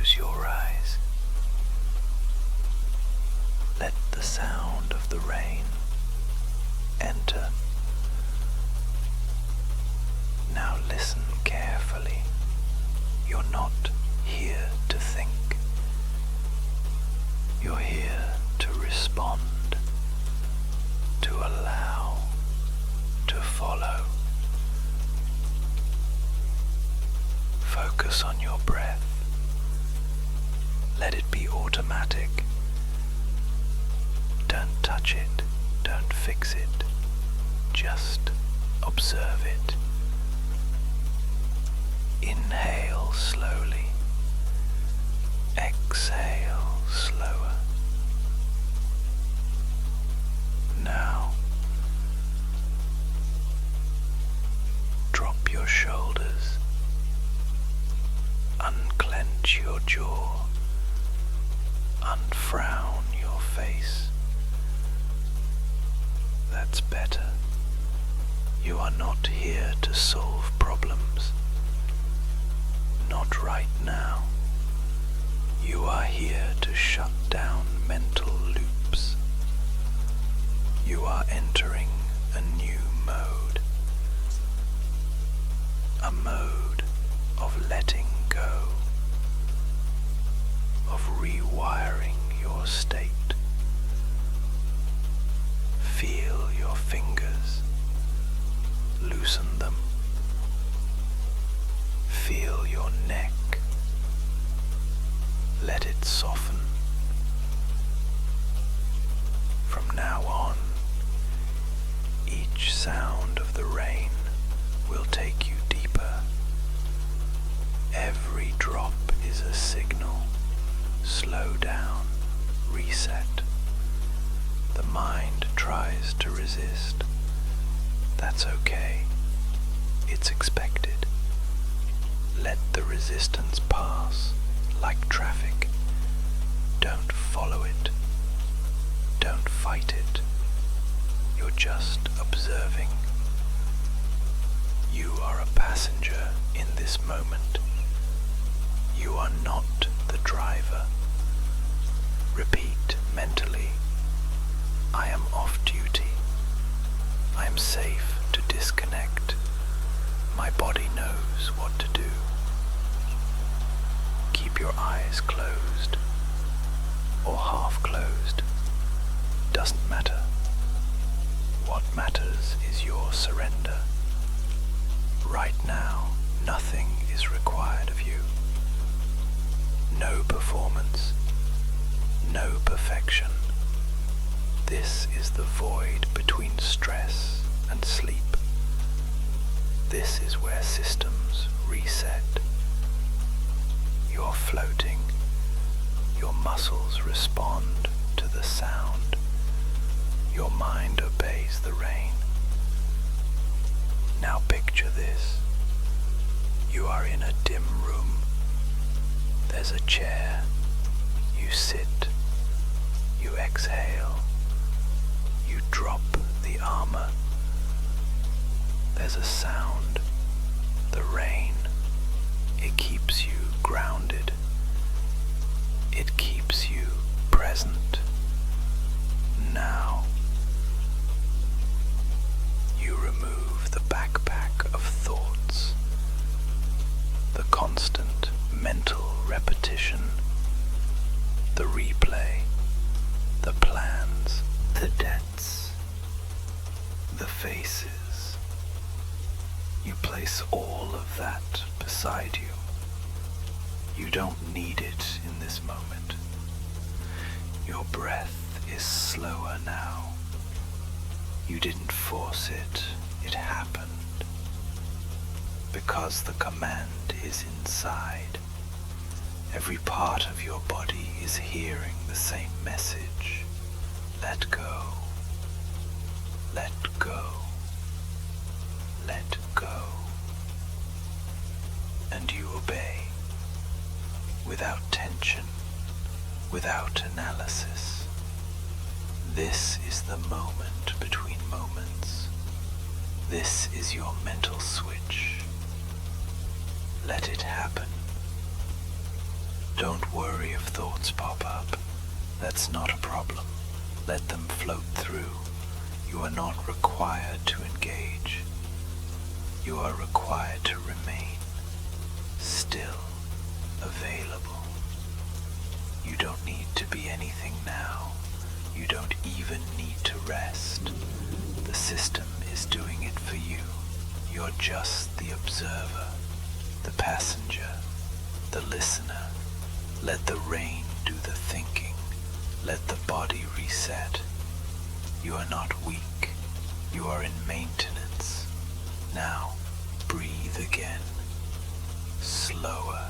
close your eyes. Let the sound of the rain enter. Now listen carefully. You're not here to think. You're here to respond, to allow, to follow. Focus on your breath. Let it be automatic. Don't touch it, don't fix it. Just observe it. Inhale slowly. Exhale slower. Now, drop your shoulders. Unclench your jaw. Unfrown your face. That's better. You are not here to solve problems. Not right now. You are here to shut down mental loops. You are entering a new mode. A mode of letting go. Of rewiring your state. Feel your fingers. Loosen them. Feel your neck. Let it soften. From now on, each sound of the rain will take you deeper. Every drop is a signal. Slow down, reset. The mind tries to resist. That's okay. It's expected. Let the resistance pass like traffic. Don't follow it. Don't fight it. You're just observing. You are a passenger in this moment. You are not the driver. Repeat mentally. I am off duty. I am safe to disconnect. My body knows what to do. Keep your eyes closed or half closed. Doesn't matter. What matters is your surrender. Right now, nothing is required of you. No performance. No perfection. This is the void between stress and sleep. This is where systems reset. You're floating. Your muscles respond to the sound. Your mind obeys the rain. Now picture this. You are in a dim room. There's a chair. You sit. You exhale. You drop the armor. There's a sound. The rain. It keeps you grounded. It keeps you present. Now, you remove the backpack of thoughts, the constant mental repetition, the replay, the plans, the debts, the faces. You place all of that beside you. You don't need it in this moment. Your breath is slower now. You didn't force it, it happened. Because the command is inside. Every part of your body is hearing the same message. Let go. Let go. Let go. And you obey. Without tension, without analysis. This is the moment between moments. This is your mental switch. Let it happen. Don't worry if thoughts pop up. That's not a problem. Let them float through. You are not required to engage. You are required to remain still, available. You don't need to be anything now. You don't even need to rest. The system is doing it for you. You're just the observer, the passenger, the listener. Let the rain do the thinking. Let the body reset. You are not weak. You are in maintenance. Now, breathe again. Slower.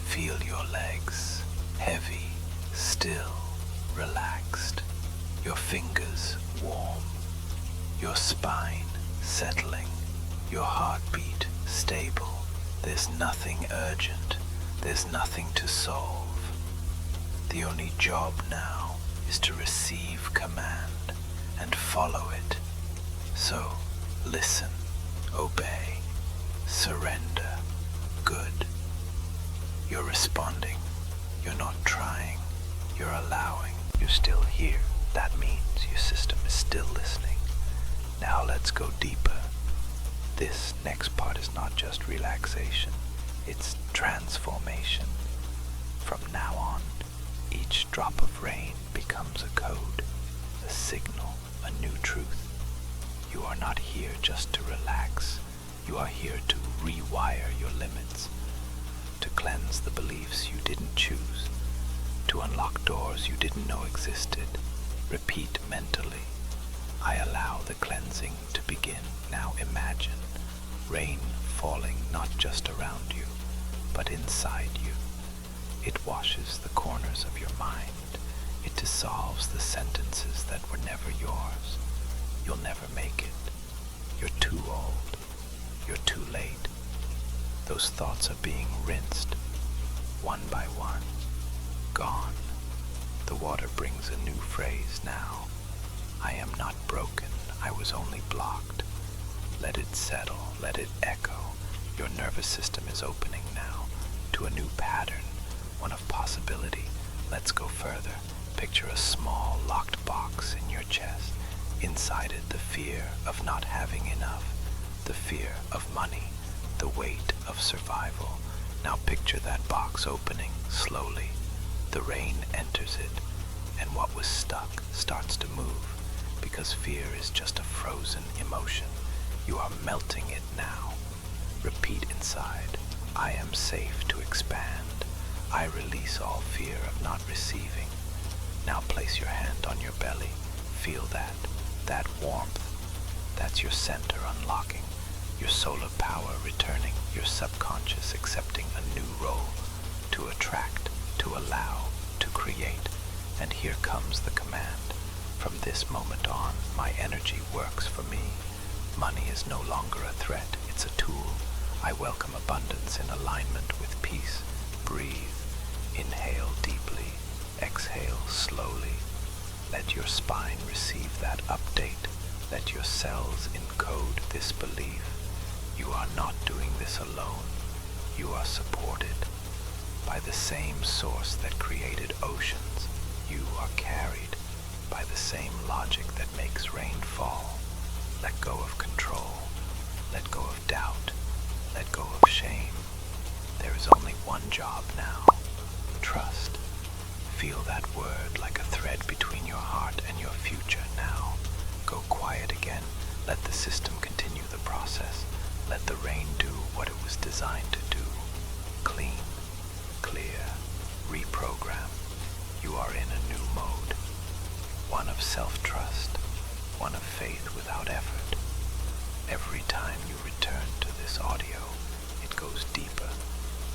Feel your legs, heavy, still, relaxed. Your fingers warm. Your spine settling. Your heartbeat stable. There's nothing urgent. There's nothing to solve. The only job now is to receive command and follow it. So, listen, obey, surrender. Good. You're responding. You're not trying. You're allowing. You're still here. That means your system is still listening. Now let's go deeper. This next part is not just relaxation. It's transformation. From now on, each drop of rain becomes a code, a signal, a new truth. You are not here just to relax. You are here to rewire your limits, to cleanse the beliefs you didn't choose, to unlock doors you didn't know existed. Repeat mentally. I allow the cleansing to begin. Now imagine rain falling not just around you, but inside you. It washes the corners of your mind. It dissolves the sentences that were never yours. You'll never make it. You're too old. You're too late. Those thoughts are being rinsed, one by one. Gone. The water brings a new phrase now. I am not broken. I was only blocked. Let it settle. Let it echo. Your nervous system is opening now to a new pattern, one of possibility. Let's go further. Picture a small locked box in your chest. Inside it, the fear of not having enough, the fear of money, the weight of survival. Now picture that box opening slowly. The rain enters it, and what was stuck starts to move, because fear is just a frozen emotion. You are melting it now. Repeat inside. I am safe to expand. I release all fear of not receiving. Now place your hand on your belly. Feel that warmth. That's your center unlocking, your solar power returning, your subconscious accepting a new role, to attract, to allow, to create. And here comes the command. From this moment on, my energy works for me. Money is no longer a threat, it's a tool. I welcome abundance in alignment with peace. Breathe. Inhale deeply. Exhale slowly. Let your spine receive that update. Let your cells encode this belief. You are not doing this alone. You are supported by the same source that created oceans. You are carried by the same logic that makes rain fall. Let go of control. Let go of doubt. Let go of shame. There is only one job now. Trust. Feel that word like a thread between your heart and your future now. Go quiet again. Let the system continue the process. Let the rain do what it was designed to do. Clean, clear, reprogram. You are in a new mode. One of self-trust, one of faith without effort. Every time you return to this audio, it goes deeper.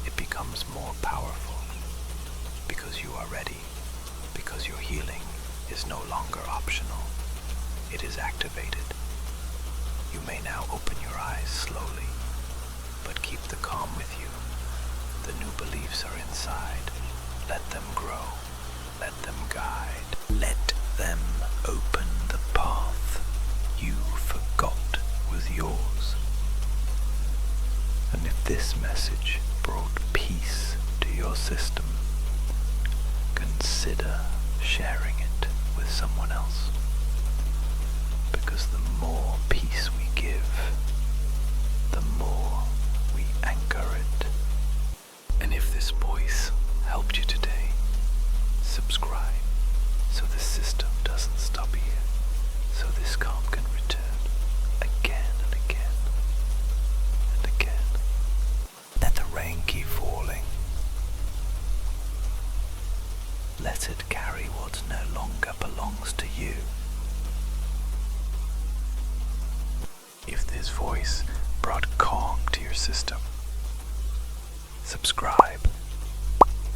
It becomes more powerful. Because you are ready. Because your healing is no longer optional. It is activated. You may now open your eyes slowly, but keep the calm with you. The new beliefs are inside. Let them grow. Let them guide. Let them open the path you forgot was yours. And if this message brought peace to your system, consider sharing it with someone else. Because the more peace we give, the more we anchor it. And if this voice helped you today, subscribe so the system doesn't stop here, so this calm can return again and again and again. Let the rain keep falling. Let it carry what no longer belongs to you. If this voice brought calm to your system, subscribe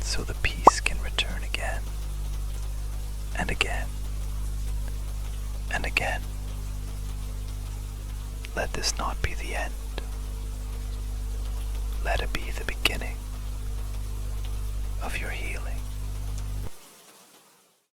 so the peace can return again and again and again. Let this not be the end. Let it be the beginning of your healing.